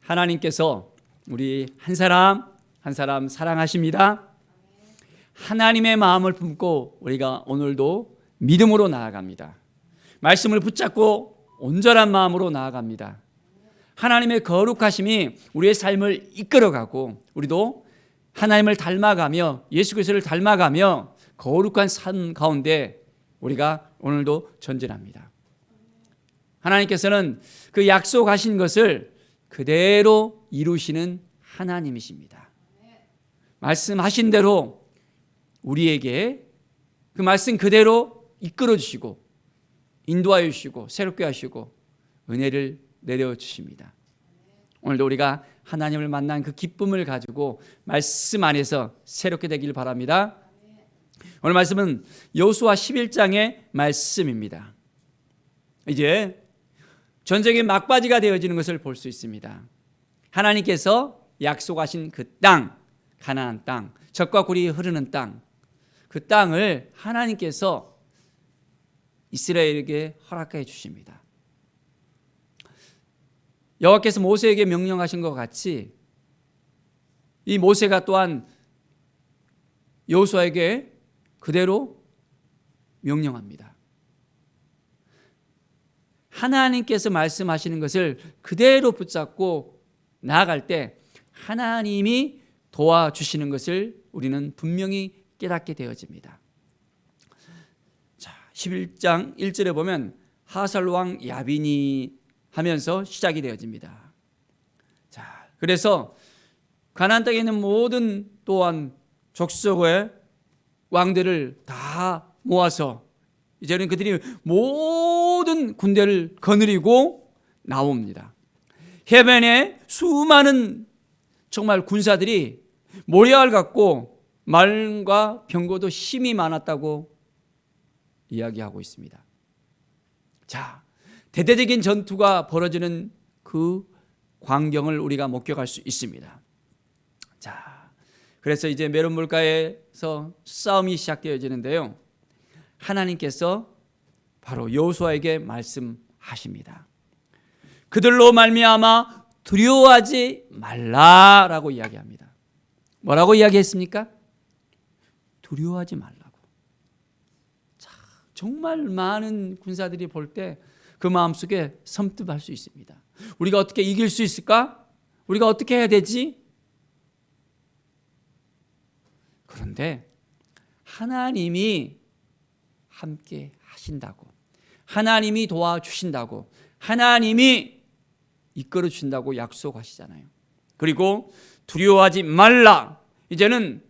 하나님께서 우리 한 사람 한 사람 사랑하십니다. 하나님의 마음을 품고 우리가 오늘도 믿음으로 나아갑니다. 말씀을 붙잡고 온전한 마음으로 나아갑니다. 하나님의 거룩하심이 우리의 삶을 이끌어가고 우리도 하나님을 닮아가며 예수 그리스도를 닮아가며 거룩한 삶 가운데 우리가 오늘도 전진합니다. 하나님께서는 그 약속하신 것을 그대로 이루시는 하나님이십니다. 말씀하신 대로 우리에게 그 말씀 그대로 이끌어 주시고 인도하여 주시고 새롭게 하시고 은혜를 내려 주십니다. 오늘도 우리가 하나님을 만난 그 기쁨을 가지고 말씀 안에서 새롭게 되길 바랍니다. 오늘 말씀은 여호수아 11장의 말씀입니다. 이제 전쟁의 막바지가 되어지는 것을 볼 수 있습니다. 하나님께서 약속하신 그 땅, 가나안 땅, 젖과 꿀이 흐르는 땅, 그 땅을 하나님께서 이스라엘에게 허락해 주십니다. 여호와께서 모세에게 명령하신 것 같이 이 모세가 또한 여호수아에게 그대로 명령합니다. 하나님께서 말씀하시는 것을 그대로 붙잡고 나아갈 때 하나님이 도와주시는 것을 우리는 분명히 깨닫게 되어집니다. 자, 11장 1절에 보면 하살 왕 야빈이 하면서 시작이 되어집니다. 자, 그래서 가나안 땅에 있는 모든 또한 족속의 왕들을 다 모아서 이제는 그들이 모든 군대를 거느리고 나옵니다. 해변에 수많은 정말 군사들이 모래알 같고 말과 병거도 힘이 많았다고 이야기하고 있습니다. 자, 대대적인 전투가 벌어지는 그 광경을 우리가 목격할 수 있습니다. 자, 그래서 이제 메론 물가에서 싸움이 시작되어지는데요. 하나님께서 바로 여호수아에게 말씀하십니다. 그들로 말미암아 두려워하지 말라라고 이야기합니다. 뭐라고 이야기했습니까? 두려워하지 말라고. 자, 정말 많은 군사들이 볼 때 그 마음속에 섬뜩할 수 있습니다. 우리가 어떻게 이길 수 있을까? 우리가 어떻게 해야 되지? 그런데 하나님이 함께 하신다고, 하나님이 도와주신다고, 하나님이 이끌어 주신다고 약속하시잖아요. 그리고 두려워하지 말라. 이제는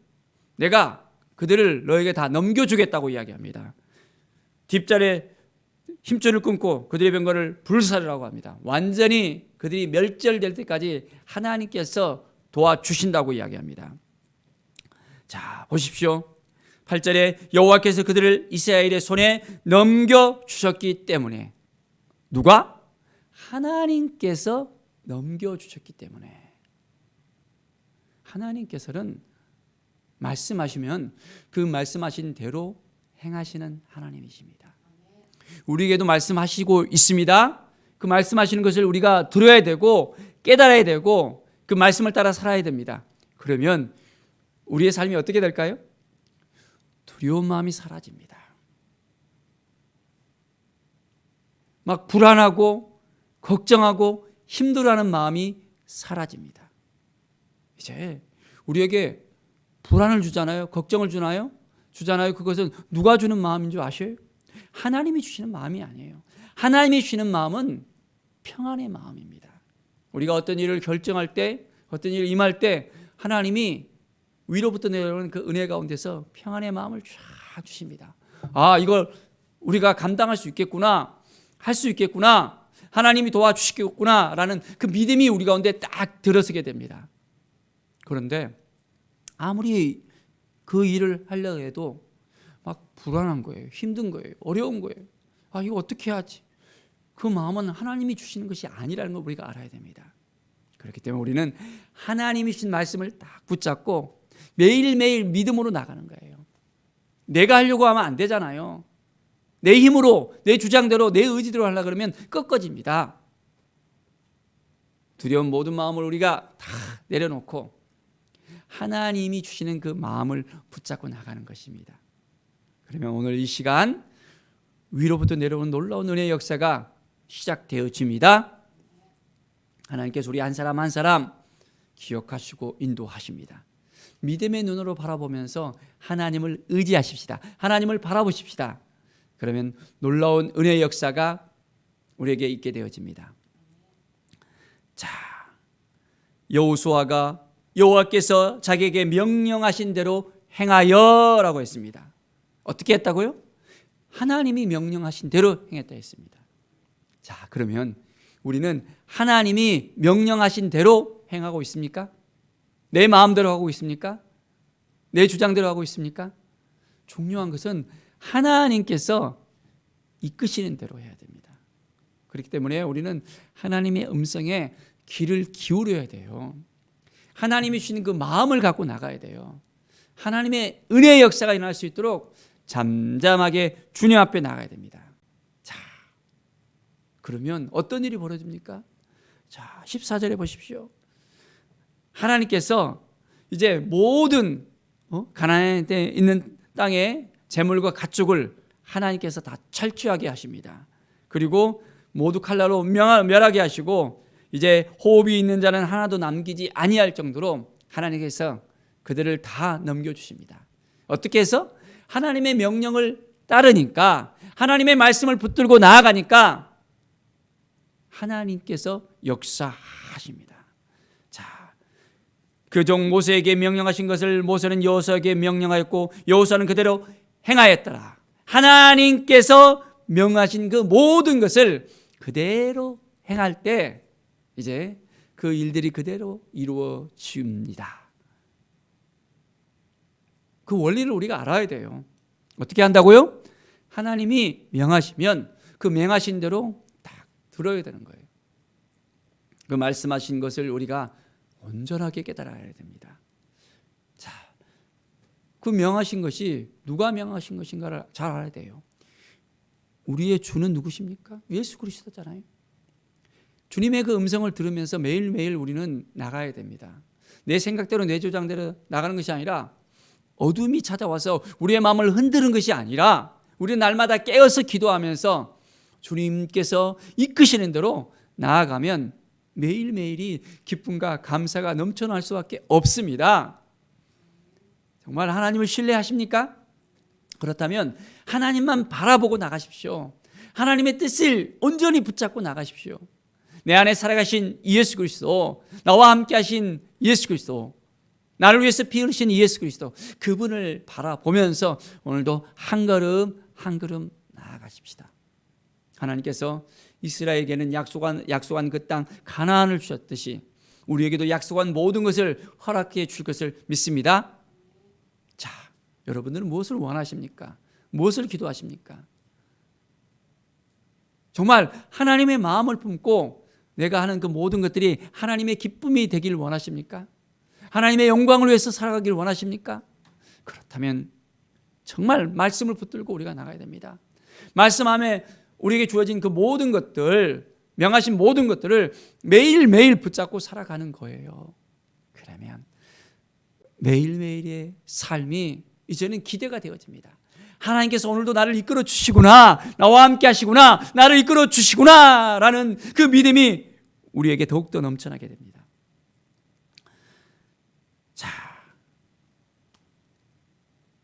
내가 그들을 너에게 다 넘겨주겠다고 이야기합니다. 뒷자리에 힘줄을 끊고 그들의 병거를 불사르라고 합니다. 완전히 그들이 멸절될 때까지 하나님께서 도와주신다고 이야기합니다. 자, 보십시오. 8절에 여호와께서 그들을 이스라엘의 손에 넘겨주셨기 때문에, 누가? 하나님께서 넘겨주셨기 때문에. 하나님께서는 말씀하시면 그 말씀하신 대로 행하시는 하나님이십니다. 우리에게도 말씀하시고 있습니다. 그 말씀하시는 것을 우리가 들어야 되고 깨달아야 되고 그 말씀을 따라 살아야 됩니다. 그러면 우리의 삶이 어떻게 될까요? 두려운 마음이 사라집니다. 막 불안하고 걱정하고 힘들어하는 마음이 사라집니다. 이제 우리에게 불안을 주잖아요. 걱정을 주잖아요. 그것은 누가 주는 마음인 줄 아셔요? 하나님이 주시는 마음이 아니에요. 하나님이 주시는 마음은 평안의 마음입니다. 우리가 어떤 일을 결정할 때, 어떤 일을 임할 때 하나님이 위로부터 내려오는 그 은혜 가운데서 평안의 마음을 쫙 주십니다. 아, 이걸 우리가 감당할 수 있겠구나, 할 수 있겠구나, 하나님이 도와주시겠구나 라는 그 믿음이 우리 가운데 딱 들어서게 됩니다. 그런데 아무리 그 일을 하려고 해도 막 불안한 거예요. 힘든 거예요. 어려운 거예요. 아, 이거 어떻게 하지? 그 마음은 하나님이 주시는 것이 아니라는 걸 우리가 알아야 됩니다. 그렇기 때문에 우리는 하나님이 주신 말씀을 딱 붙잡고 매일매일 믿음으로 나가는 거예요. 내가 하려고 하면 안 되잖아요. 내 힘으로, 내 주장대로, 내 의지대로 하려고 그러면 꺾어집니다. 두려운 모든 마음을 우리가 다 내려놓고 하나님이 주시는 그 마음을 붙잡고 나가는 것입니다. 그러면 오늘 이 시간 위로부터 내려오는 놀라운 은혜의 역사가 시작되어집니다. 하나님께서 우리 한 사람 한 사람 기억하시고 인도하십니다. 믿음의 눈으로 바라보면서 하나님을 의지하십시다. 하나님을 바라보십시다. 그러면 놀라운 은혜의 역사가 우리에게 있게 되어집니다. 자, 여호수아가 여호와께서 자기에게 명령하신 대로 행하여라고 했습니다. 어떻게 했다고요? 하나님이 명령하신 대로 행했다 했습니다. 자, 그러면 우리는 하나님이 명령하신 대로 행하고 있습니까? 내 마음대로 하고 있습니까? 내 주장대로 하고 있습니까? 중요한 것은 하나님께서 이끄시는 대로 해야 됩니다. 그렇기 때문에 우리는 하나님의 음성에 귀를 기울여야 돼요. 하나님이 주시는 그 마음을 갖고 나가야 돼요. 하나님의 은혜의 역사가 일어날 수 있도록 잠잠하게 주님 앞에 나가야 됩니다. 자, 그러면 어떤 일이 벌어집니까? 자, 14절에 보십시오. 하나님께서 이제 모든 가나안에 있는 땅의 재물과 가축을 하나님께서 다 철취하게 하십니다. 그리고 모두 칼날로 멸하게 하시고 이제 호흡이 있는 자는 하나도 남기지 아니할 정도로 하나님께서 그들을 다 넘겨주십니다. 어떻게 해서? 하나님의 명령을 따르니까, 하나님의 말씀을 붙들고 나아가니까 하나님께서 역사하십니다. 자, 그 종 모세에게 명령하신 것을 모세는 여호수아에게 명령하였고 여호수아는 그대로 행하였더라. 하나님께서 명하신 그 모든 것을 그대로 행할 때 이제 그 일들이 그대로 이루어집니다. 그 원리를 우리가 알아야 돼요. 어떻게 한다고요? 하나님이 명하시면 그 명하신 대로 딱 들어야 되는 거예요. 그 말씀하신 것을 우리가 온전하게 깨달아야 됩니다. 자, 그 명하신 것이 누가 명하신 것인가를 잘 알아야 돼요. 우리의 주는 누구십니까? 예수 그리스도잖아요. 주님의 그 음성을 들으면서 매일매일 우리는 나가야 됩니다. 내 생각대로 내 주장대로 나가는 것이 아니라 어둠이 찾아와서 우리의 마음을 흔드는 것이 아니라 우리 날마다 깨어서 기도하면서 주님께서 이끄시는 대로 나아가면 매일매일이 기쁨과 감사가 넘쳐날 수밖에 없습니다. 정말 하나님을 신뢰하십니까? 그렇다면 하나님만 바라보고 나가십시오. 하나님의 뜻을 온전히 붙잡고 나가십시오. 내 안에 살아가신 예수 그리스도, 나와 함께 하신 예수 그리스도, 나를 위해서 피 흘리신 예수 그리스도, 그분을 바라보면서 오늘도 한 걸음 한 걸음 나아가십시다. 하나님께서 이스라엘에게는 약속한 그 땅 가나안을 주셨듯이 우리에게도 약속한 모든 것을 허락해 줄 것을 믿습니다. 자, 여러분들은 무엇을 원하십니까? 무엇을 기도하십니까? 정말 하나님의 마음을 품고 내가 하는 그 모든 것들이 하나님의 기쁨이 되길 원하십니까? 하나님의 영광을 위해서 살아가길 원하십니까? 그렇다면 정말 말씀을 붙들고 우리가 나가야 됩니다. 말씀 안에 우리에게 주어진 그 모든 것들, 명하신 모든 것들을 매일매일 붙잡고 살아가는 거예요. 그러면 매일매일의 삶이 이제는 기대가 되어집니다. 하나님께서 오늘도 나를 이끌어 주시구나, 나와 함께 하시구나, 나를 이끌어 주시구나 라는 그 믿음이 우리에게 더욱더 넘쳐나게 됩니다. 자,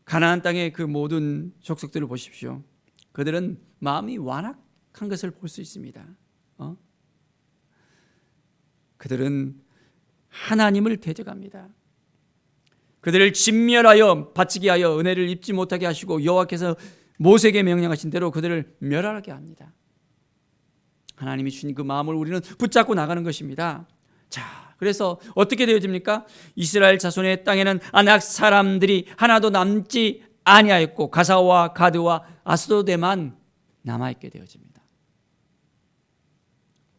가나안 땅의 그 모든 족속들을 보십시오. 그들은 마음이 완악한 것을 볼 수 있습니다. 그들은 하나님을 대적합니다. 그들을 진멸하여 바치게 하여 은혜를 입지 못하게 하시고 여호와께서 모세에게 명령하신 대로 그들을 멸하게 합니다. 하나님이 주신 그 마음을 우리는 붙잡고 나가는 것입니다. 자, 그래서 어떻게 되어집니까? 이스라엘 자손의 땅에는 아낙 사람들이 하나도 남지 아니하였고 가사와 가드와 아스도데만 남아있게 되어집니다.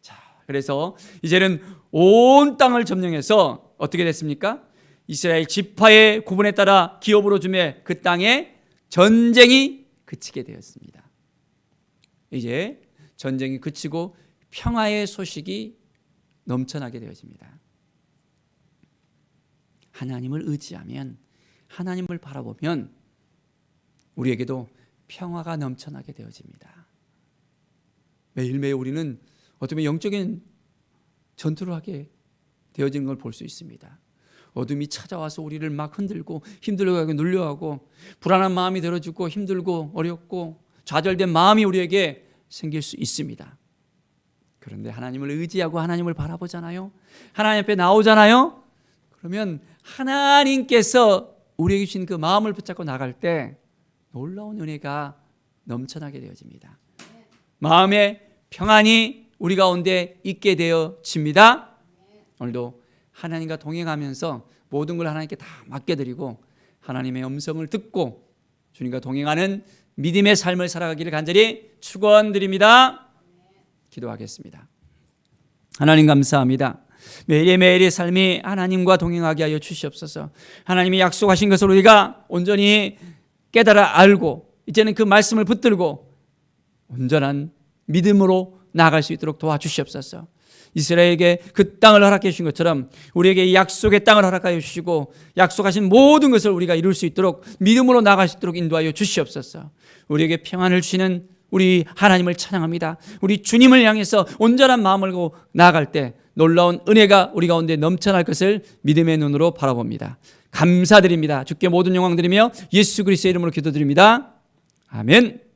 자, 그래서 이제는 온 땅을 점령해서 어떻게 됐습니까? 이스라엘 지파의 구분에 따라 기업으로 주매 그 땅에 전쟁이 그치게 되었습니다. 이제 전쟁이 그치고 평화의 소식이 넘쳐나게 되어집니다. 하나님을 의지하면, 하나님을 바라보면 우리에게도 평화가 넘쳐나게 되어집니다. 매일매일 우리는 어쩌면 영적인 전투를 하게 되어지는 걸 볼 수 있습니다. 어둠이 찾아와서 우리를 막 흔들고 힘들게 하고 눌려하고 불안한 마음이 들어주고 힘들고 어렵고 좌절된 마음이 우리에게 생길 수 있습니다. 그런데 하나님을 의지하고 하나님을 바라보잖아요. 하나님 앞에 나오잖아요. 그러면 하나님께서 우리에게 주신 그 마음을 붙잡고 나갈 때 놀라운 은혜가 넘쳐나게 되어집니다. 마음의 평안이 우리 가운데 있게 되어집니다. 오늘도 하나님과 동행하면서 모든 걸 하나님께 다 맡겨드리고 하나님의 음성을 듣고 주님과 동행하는 믿음의 삶을 살아가기를 간절히 축원드립니다. 기도하겠습니다. 하나님 감사합니다. 매일매일의 삶이 하나님과 동행하게 하여 주시옵소서. 하나님이 약속하신 것을 우리가 온전히 깨달아 알고 이제는 그 말씀을 붙들고 온전한 믿음으로 나아갈 수 있도록 도와주시옵소서. 이스라엘에게 그 땅을 허락해 주신 것처럼 우리에게 이 약속의 땅을 허락하여 주시고 약속하신 모든 것을 우리가 이룰 수 있도록 믿음으로 나아갈 수 있도록 인도하여 주시옵소서. 우리에게 평안을 주시는 우리 하나님을 찬양합니다. 우리 주님을 향해서 온전한 마음을 갖고 나아갈 때 놀라운 은혜가 우리 가운데 넘쳐날 것을 믿음의 눈으로 바라봅니다. 감사드립니다. 주께 모든 영광 드리며 예수 그리스도의 이름으로 기도드립니다. 아멘.